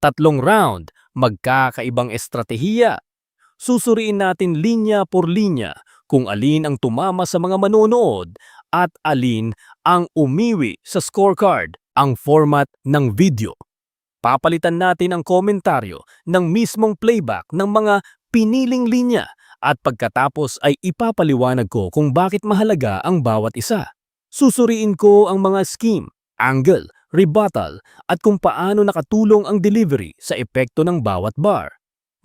Tatlong round, magkakaibang estratehiya. Susuriin natin linya por linya kung alin ang tumama sa mga manonood at alin ang umiwi sa scorecard, ang format ng video. Papalitan natin ang komentaryo ng mismong playback ng mga piniling linya at pagkatapos ay ipapaliwanag ko kung bakit mahalaga ang bawat isa. Susuriin ko ang mga scheme, angle, rebuttal at kung paano nakatulong ang delivery sa epekto ng bawat bar.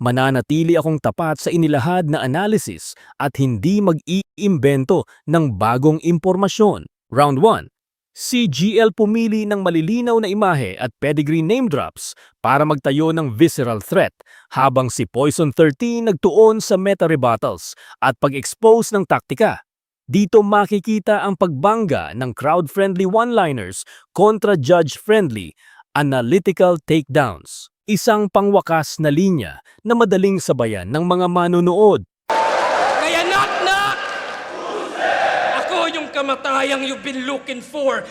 Mananatili akong tapat sa inilahad na analysis at hindi mag-iimbento ng bagong impormasyon. Round 1. Si GL pumili ng malilinaw na imahe at pedigree name drops para magtayo ng visceral threat, habang si Poison 13 nagtuon sa meta rebuttals at pag-expose ng taktika. Dito makikita ang pagbangga ng crowd-friendly one-liners kontra judge-friendly, analytical takedowns. Isang pangwakas na linya na madaling sabayan ng mga manonood. Kaya knock-knock! Ako yung kamatayang you've been looking for.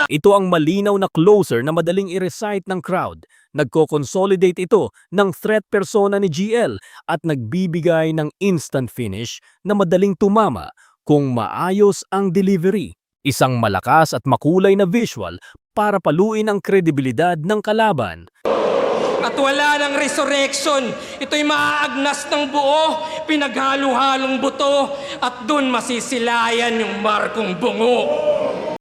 Ito ang malinaw na closer na madaling i-recite ng crowd. Nagko-consolidate ito ng threat persona ni GL at nagbibigay ng instant finish na madaling tumama kung maayos ang delivery. Isang malakas at makulay na visual para paluin ang kredibilidad ng kalaban. At wala ng resurrection. Ito'y maaagnas ng buo, pinaghalo-halong buto, at dun masisilayan yung markong bungo.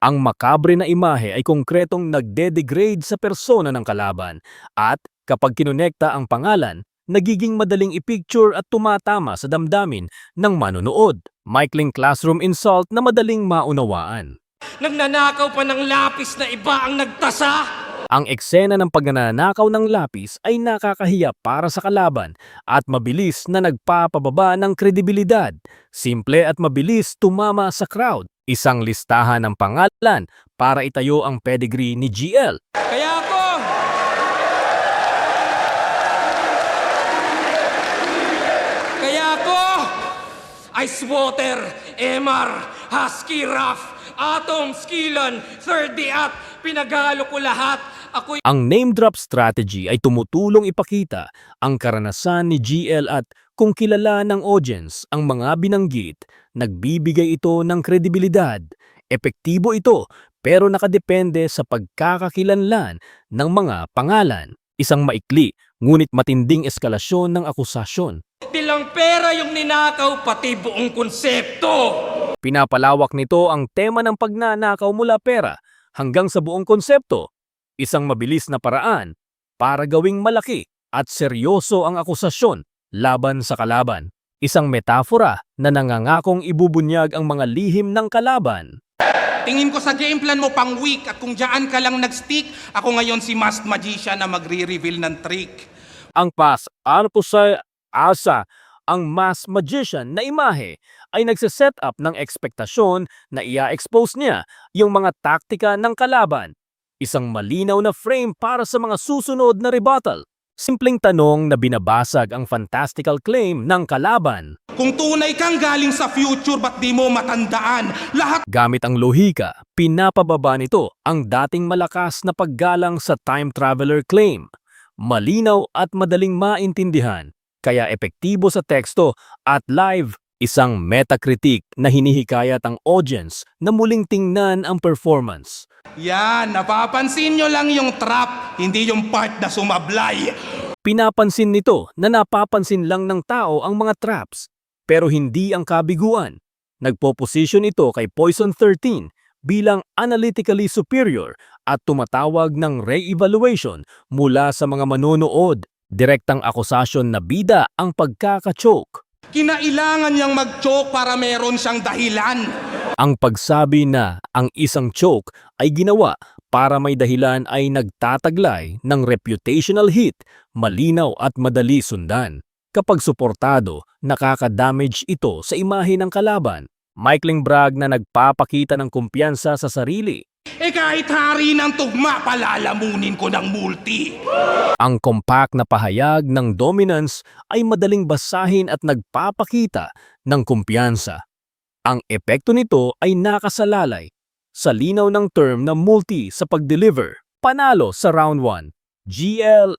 Ang makabre na imahe ay konkretong nagde-degrade sa persona ng kalaban at kapag kinonekta ang pangalan, nagiging madaling i-picture at tumatama sa damdamin ng manonood. Maikling classroom insult na madaling maunawaan. Nagnanakaw pa ng lapis na iba ang nagtasa. Ang eksena ng pagnanakaw ng lapis ay nakakahiya para sa kalaban at mabilis na nagpapababa ng kredibilidad. Simple at mabilis tumama sa crowd. Isang listahan ng pangalan para itayo ang pedigree ni GL. Kaya ako, Ice Water, MR, Husky Rough, Atom, Skillan, 30 at pinaghalo ko lahat. Ang name drop strategy ay tumutulong ipakita ang karanasan ni GL at kung kilala ng audience ang mga binanggit, nagbibigay ito ng kredibilidad. Epektibo ito pero nakadepende sa pagkakakilanlan ng mga pangalan. Isang maikli ngunit matinding eskalasyon ng akusasyon. Bilang pera yung ninakaw pati buong konsepto. Pinapalawak nito ang tema ng pagnanakaw mula pera hanggang sa buong konsepto. Isang mabilis na paraan para gawing malaki at seryoso ang akusasyon laban sa kalaban. Isang metafora na nangangakong ibubunyag ang mga lihim ng kalaban. Tingin ko sa game plan mo pang weak at kung dyan ka lang nag-stick, ako ngayon si Masked Magician na magre-reveal ng trick. Ang ang Masked Magician na imahe ay nagsiset up ng ekspektasyon na ia-expose niya yung mga taktika ng kalaban. Isang malinaw na frame para sa mga susunod na rebuttal. Simpleng tanong na binabasag ang fantastical claim ng kalaban. Kung tunay kang galing sa future, ba't di mo matandaan? Lahat Gamit ang lohika, pinapababa nito ang dating malakas na paggalang sa time traveler claim. Malinaw at madaling maintindihan, kaya epektibo sa teksto at live. Isang metacritic na hinihikayat ang audience na muling tingnan ang performance. yan, napapansin nyo lang yung trap, hindi yung part na sumablay. Pinapansin nito na napapansin lang ng tao ang mga traps, pero hindi ang kabiguan. Nagpo-position ito kay Poison 13 bilang analytically superior at tumatawag ng re-evaluation mula sa mga manonood. Direktang akusasyon na bida ang pagkaka-choke. Kinailangan niyang mag-choke para meron siyang dahilan. Ang pagsabi na ang isang choke ay ginawa para may dahilan ay nagtataglay ng reputational hit, malinaw at madali sundan. Kapag suportado, nakaka-damage ito sa imahe ng kalaban. Maikling brag na nagpapakita ng kumpiyansa sa sarili. Kahit hari ng tugma, palalamunin ko ng multi. Ang compact na pahayag ng dominance ay madaling basahin at nagpapakita ng kumpiyansa. Ang epekto nito ay nakasalalay sa linaw ng term na multi sa pag-deliver. Panalo sa round 1. GL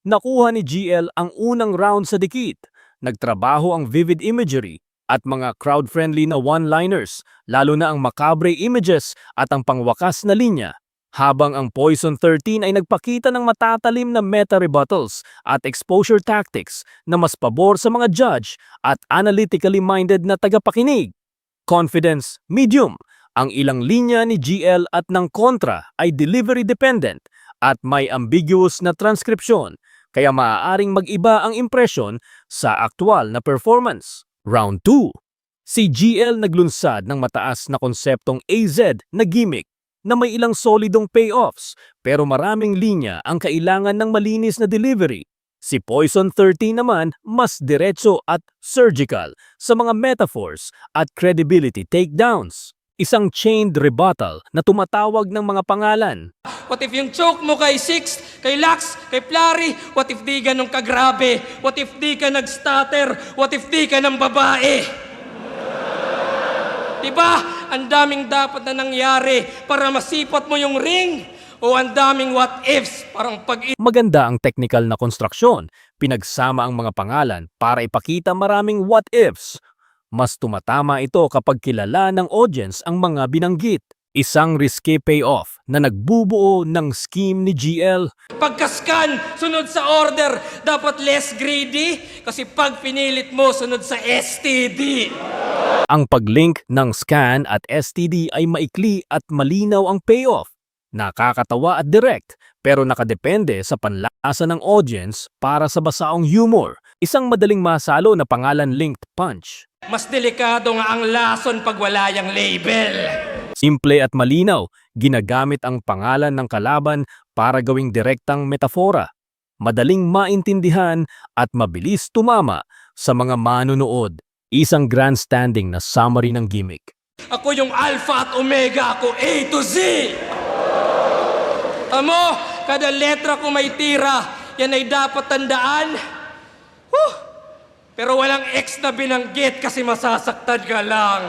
Nakuha ni GL ang unang round sa dikit. Nagtrabaho ang vivid imagery at mga crowd-friendly na one-liners, lalo na ang macabre images at ang pangwakas na linya. Habang ang Poison 13 ay nagpakita ng matatalim na meta-rebuttals at exposure tactics na mas pabor sa mga judge at analytically minded na tagapakinig. Confidence, medium. Ang ilang linya ni GL at ng kontra ay delivery dependent at may ambiguous na transkripsyon, kaya maaaring mag-iba ang impresyon sa aktual na performance. Round 2. Si GL naglunsad ng mataas na konseptong AZ na gimmick na may ilang solidong payoffs pero maraming linya ang kailangan ng malinis na delivery. Si Poison 13 naman mas diretso at surgical sa mga metaphors at credibility takedowns. Isang chained rebuttal na tumatawag ng mga pangalan. What if yung choke mo kay Six, kay Lax, kay Plari? What if di ganun kagrabe? What if di ka nag-stutter? What if di ka ng babae? Diba? Ang daming dapat na nangyari para masipat mo yung ring. O ang daming what ifs, parang Maganda ang technical na konstruksyon. Pinagsama ang mga pangalan para ipakita maraming what ifs. Mas tumatama ito kapag kilala ng audience ang mga binanggit. Isang risque payoff na nagbubuo ng scheme ni GL. pagkascan, sunod sa order, dapat less greedy. Kasi pag pinilit mo, sunod sa STD. Ang paglink ng scan at STD ay maikli at malinaw ang payoff. Nakakatawa at direct, pero nakadepende sa panlasa ng audience para sa basaong humor. Isang madaling masalo na pangalan-linked punch. Mas delikado nga ang lason pag wala yung label. Simple at malinaw, ginagamit ang pangalan ng kalaban para gawing direktang metafora. Madaling maintindihan at mabilis tumama sa mga manonood. Isang grandstanding na summary ng gimmick. Ako yung alpha at omega, ako A to Z. Amo, kada letra ko may tira, yan ay dapat tandaan. Pero walang X na binanggit kasi masasaktan ka lang.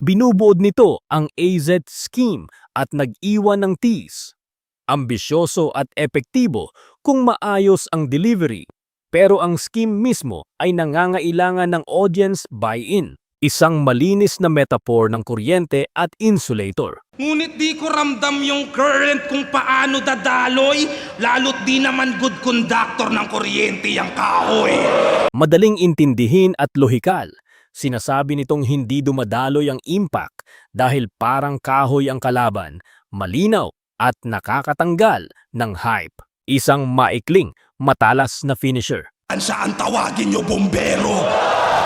Binubuod nito ang AZ scheme at nag-iwan ng T's. Ambisyoso at epektibo kung maayos ang delivery, pero ang scheme mismo ay nangangailangan ng audience buy-in. Isang malinis na metaphor ng kuryente at insulator. Ngunit di ko ramdam yung current kung paano dadaloy, lalo't di naman good conductor ng kuryente yung kahoy. Madaling intindihin at lohikal. Sinasabi nitong hindi dumadaloy ang impact dahil parang kahoy ang kalaban, malinaw at nakakatanggal ng hype. Isang maikling, matalas na finisher. Saan tawagin nyo, bombero?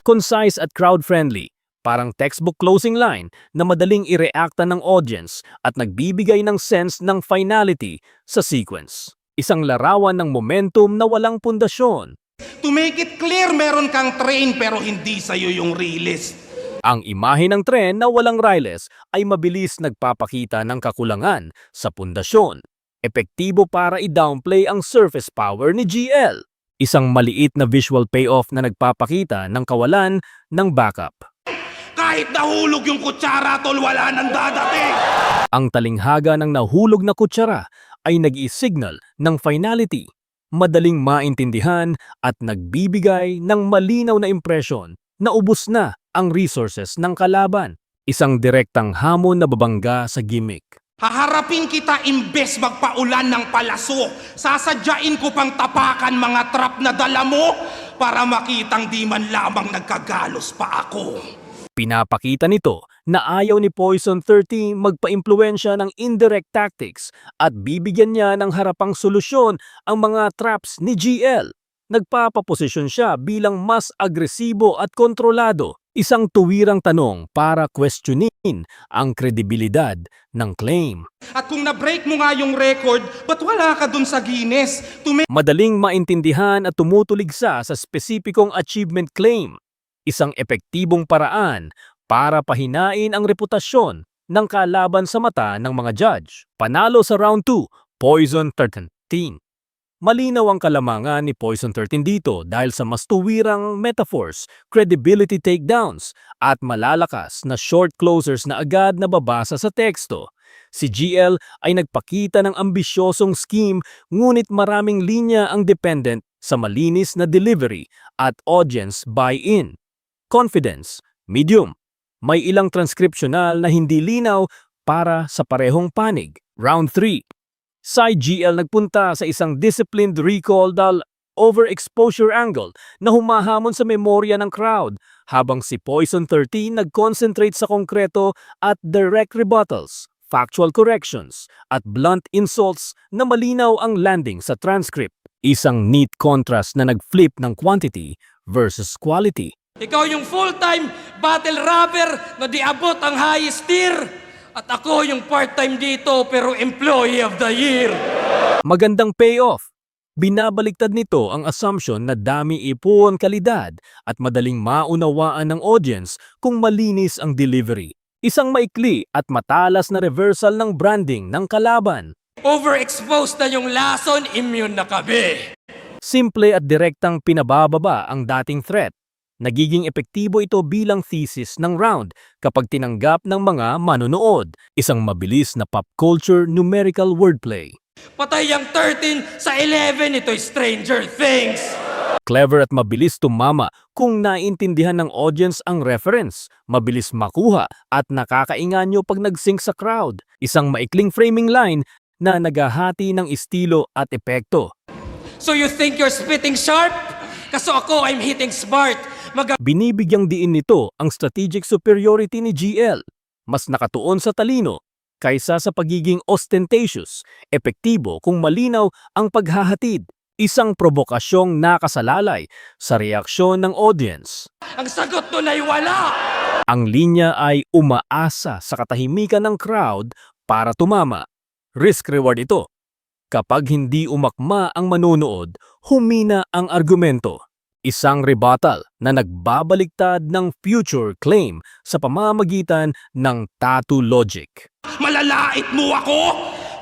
Concise at crowd-friendly, parang textbook closing line na madaling ireakta ng audience at nagbibigay ng sense ng finality sa sequence. Isang larawan ng momentum na walang pundasyon. To make it clear, meron kang train pero hindi sa'yo yung release. Ang imahe ng tren na walang riles ay mabilis nagpapakita ng kakulangan sa pundasyon. Epektibo para i-downplay ang surface power ni GL. Isang maliit na visual payoff na nagpapakita ng kawalan ng backup. Kahit nahulog yung kutsara, tol, wala nang dadating. Ang talinghaga ng nahulog na kutsara ay nag-i-signal ng finality, madaling maintindihan at nagbibigay ng malinaw na impresyon na ubos na ang resources ng kalaban. Isang direktang hamon na babangga sa gimmick. Haharapin kita imbes magpaulan ng palaso. Sasadyain ko pang tapakan mga trap na dala mo para makitang di man lamang nagkagalos pa ako. Pinapakita nito na ayaw ni Poison 13 magpa-impluensya ng indirect tactics at bibigyan niya ng harapang solusyon ang mga traps ni GL. Nagpapaposisyon siya bilang mas agresibo at kontrolado. Isang tuwirang tanong para questionin ang kredibilidad ng claim. At kung na-break mo nga yung record, ba't wala ka dun sa Guinness? Madaling maintindihan at tumutuligsa sa spesipikong achievement claim. Isang epektibong paraan para pahinain ang reputasyon ng kalaban sa mata ng mga judge. Panalo sa round 2, Poison 13. Malinaw ang kalamangan ni Poison 13 dito dahil sa mas tuwirang metaphors, credibility takedowns, at malalakas na short closers na agad nababasa sa teksto. Si GL ay nagpakita ng ambisyosong scheme ngunit maraming linya ang dependent sa malinis na delivery at audience buy-in. Confidence, medium. May ilang transcriptional na hindi linaw para sa parehong panig. Round 3. Si GL nagpunta sa isang disciplined recall dahil overexposure angle na humahamon sa memorya ng crowd, habang si Poison 13 nag-concentrate sa konkreto at direct rebuttals, factual corrections, at blunt insults na malinaw ang landing sa transcript. Isang neat contrast na nag-flip ng quantity versus quality. Ikaw yung full-time battle rapper na di abot ang highest tier. At ako yung part-time dito pero employee of the year. Magandang payoff. Binabaliktad nito ang assumption na dami ipon kalidad at madaling maunawaan ng audience kung malinis ang delivery. Isang maikli at matalas na reversal ng branding ng kalaban. Overexposed na yung lason, immune na kami. Simple at direktang pinabababa ang dating threat. Nagiging epektibo ito bilang thesis ng round kapag tinanggap ng mga manonood. Isang mabilis na pop culture numerical wordplay. Patay ang 13 sa 11, ito'y Stranger Things. Clever at mabilis tumama kung naiintindihan ng audience ang reference, mabilis makuha at nakakainganyo pag nag-sync sa crowd. Isang maikling framing line na naghahati ng estilo at epekto. So you think you're spitting sharp? Kaso ako, I'm hitting smart. Binibigyang diin nito ang strategic superiority ni GL. Mas nakatuon sa talino kaysa sa pagiging ostentatious, epektibo kung malinaw ang paghahatid. Isang provokasyong nakasalalay sa reaksyon ng audience. Ang sagot doon ay wala. Ang linya ay umaasa sa katahimikan ng crowd para tumama. Risk-reward ito. Kapag hindi umakma ang manonood, humina ang argumento. Isang rebuttal na nagbabaliktad ng future claim sa pamamagitan ng tattoo logic. Malalait mo ako?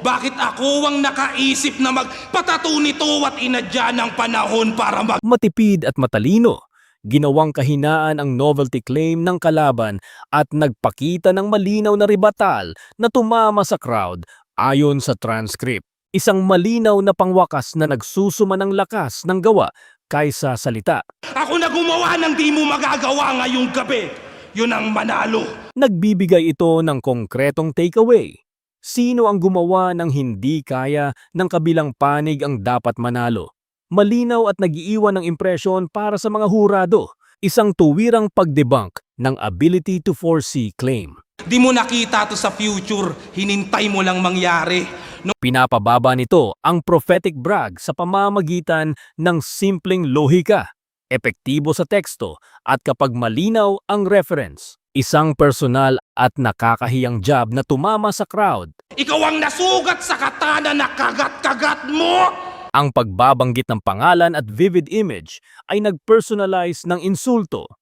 Bakit ako ang nakaisip na magpatato nito at inadya ng panahon para Matipid at matalino, ginawang kahinaan ang novelty claim ng kalaban at nagpakita ng malinaw na rebuttal na tumama sa crowd ayon sa transcript. Isang malinaw na pangwakas na nagsusuma ng lakas ng gawa kaysa salita. Ako na gumawa ng di mo magagawa ngayong gabi. Yun ang manalo. Nagbibigay ito ng konkretong takeaway. Sino ang gumawa ng hindi kaya ng kabilang panig ang dapat manalo? Malinaw at nag-iiwan ng impresyon para sa mga hurado. Isang tuwirang pagdebunk ng ability to foresee claim. Di mo nakita to sa future, hinintay mo lang mangyari. Pinapababa nito ang prophetic brag sa pamamagitan ng simpleng lohika, epektibo sa teksto at kapag malinaw ang reference. Isang personal at nakakahiyang jab na tumama sa crowd. Ikaw ang nasugat sa katana na kagat-kagat mo! Ang pagbabanggit ng pangalan at vivid image ay nag-personalize ng insulto.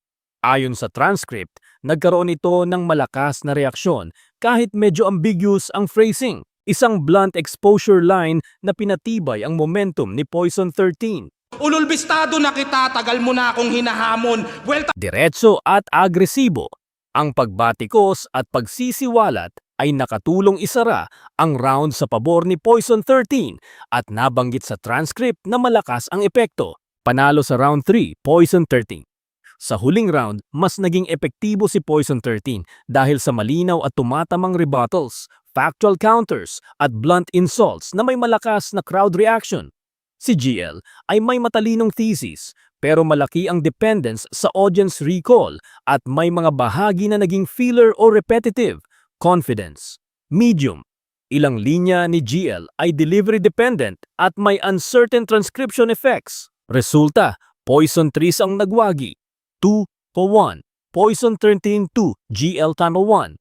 Ayon sa transcript, nagkaroon ito ng malakas na reaksyon kahit medyo ambiguous ang phrasing. Isang blunt exposure line na pinatibay ang momentum ni Poison 13. Ululbistado na kita, tagal mo na akong hinahamon. Diretso at agresibo. Ang pagbatikos at pagsisiwalat ay nakatulong isara ang round sa pabor ni Poison 13 at nabanggit sa transcript na malakas ang epekto. Panalo sa round 3, Poison 13. Sa huling round, mas naging epektibo si Poison 13 dahil sa malinaw at tumatamang rebuttals, factual counters at blunt insults na may malakas na crowd reaction. Si GL ay may matalinong thesis pero malaki ang dependence sa audience recall at may mga bahagi na naging filler o repetitive. Confidence, medium. Ilang linya ni GL ay delivery dependent at may uncertain transcription effects. Resulta, Poison 3 ang nagwagi. 2-1. Poison 13-2, GL Tunnel 1.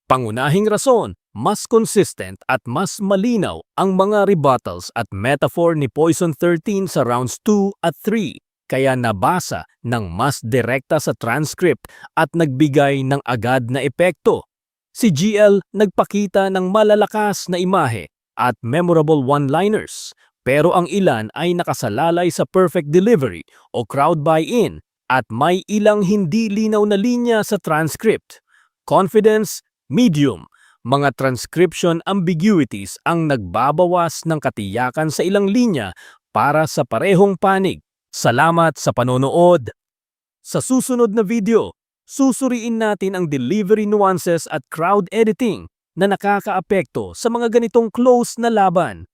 Pangunahing rason, mas consistent at mas malinaw ang mga rebuttals at metaphor ni Poison 13 sa rounds 2 at 3, kaya nabasa ng mas direkta sa transcript at nagbigay ng agad na epekto. Si GL nagpakita ng malalakas na imahe at memorable one-liners, pero ang ilan ay nakasalalay sa perfect delivery o crowd buy-in at may ilang hindi linaw na linya sa transcript. Confidence, medium. mga transcription ambiguities ang nagbabawas ng katiyakan sa ilang linya para sa parehong panig. Salamat sa panonood! Sa susunod na video, susuriin natin ang delivery nuances at crowd editing na nakakaapekto sa mga ganitong close na laban.